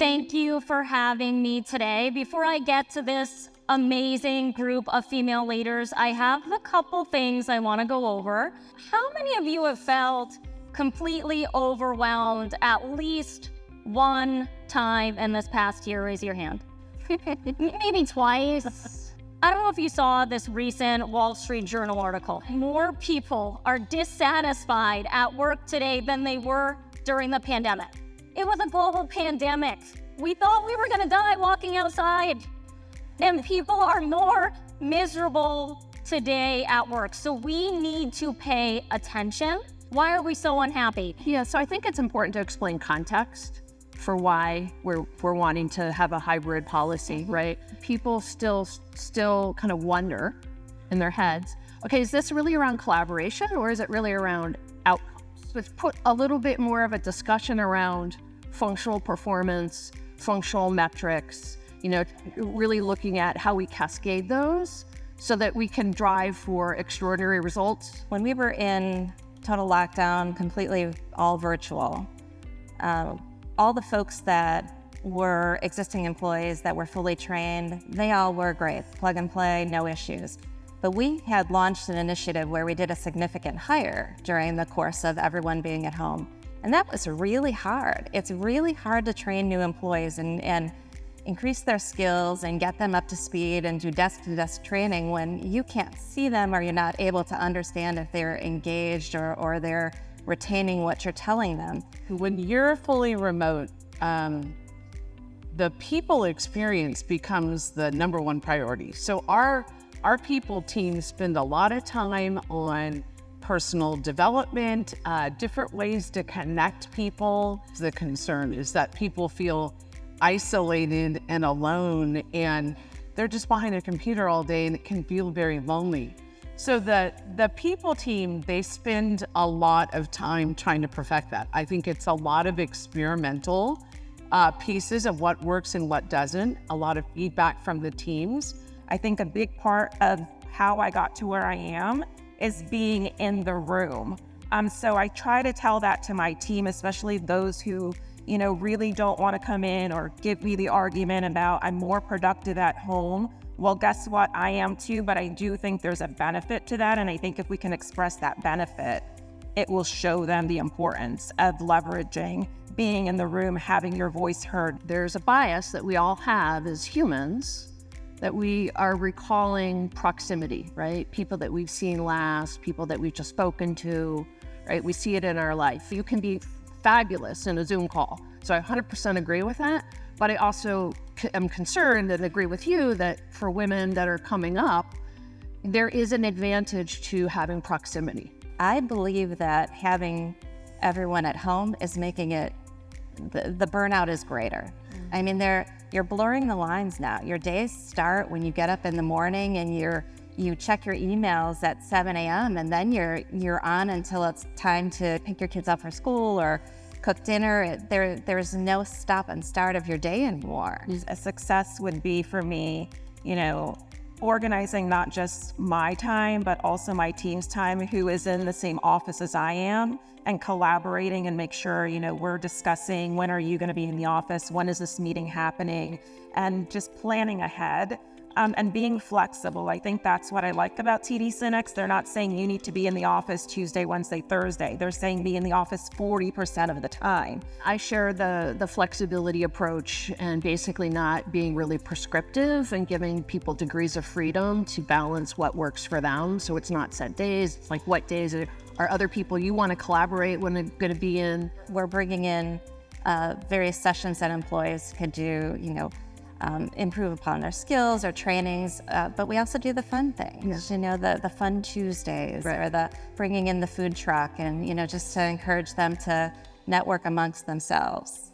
Thank you for having me today. Before I get to this amazing group of female leaders, I have a couple things I want to go over. How many of you have felt completely overwhelmed at least one time in this past year? Raise your hand. Maybe twice. I don't know if you saw this recent Wall Street Journal article. More people are dissatisfied at work today than they were during the pandemic. It was a global pandemic. We thought we were gonna die walking outside. And people are more miserable today at work. So we need to pay attention. Why are we so unhappy? Yeah, so I think it's important to explain context for why we're wanting to have a hybrid policy, right? People still kind of wonder in their heads, okay, is this really around collaboration or is it really around outcomes? Let's put a little bit more of a discussion around functional performance, functional metrics, really looking at how we cascade those so that we can drive for extraordinary results. When we were in total lockdown, completely all virtual, all the folks that were existing employees that were fully trained, they all were great, plug and play, no issues. But we had launched an initiative where we did a significant hire during the course of everyone being at home. And that was really hard. It's really hard to train new employees and increase their skills and get them up to speed and do desk-to-desk training when you can't see them or you're not able to understand if they're engaged or they're retaining what you're telling them. When you're fully remote, the people experience becomes the number one priority. So our people teams spend a lot of time on personal development, different ways to connect people. The concern is that people feel isolated and alone and they're just behind a computer all day and it can feel very lonely. So the people team, they spend a lot of time trying to perfect that. I think it's a lot of experimental pieces of what works and what doesn't, a lot of feedback from the teams. I think a big part of how I got to where I am is being in the room. So I try to tell that to my team, especially those who really don't want to come in or give me the argument about I'm more productive at home. Well, guess what? I am too, but I do think there's a benefit to that. And I think if we can express that benefit, it will show them the importance of leveraging, being in the room, having your voice heard. There's a bias that we all have as humans that we are recalling proximity, right? People that we've seen last, people that we've just spoken to, right? We see it in our life. You can be fabulous in a Zoom call. So I 100% agree with that. But I also am concerned and agree with you that for women that are coming up, there is an advantage to having proximity. I believe that having everyone at home is making it, the burnout is greater. I mean, you're blurring the lines now. Your days start when you get up in the morning and you check your emails at 7 a.m. and then you're on until it's time to pick your kids up for school or cook dinner. There's no stop and start of your day anymore. A success would be for me, organizing not just my time, but also my team's time, who is in the same office as I am, and collaborating and make sure, we're discussing when are you going to be in the office, when is this meeting happening, and just planning ahead. And being flexible. I think that's what I like about TD SYNNEX. They're not saying you need to be in the office Tuesday, Wednesday, Thursday. They're saying be in the office 40% of the time. I share the flexibility approach and basically not being really prescriptive and giving people degrees of freedom to balance what works for them. So it's not set days. It's like what days are other people you want to collaborate when they're going to be in. We're bringing in various sessions that employees could do, improve upon their skills or trainings, but we also do the fun things, the fun Tuesdays, right, or the bringing in the food truck and, just to encourage them to network amongst themselves.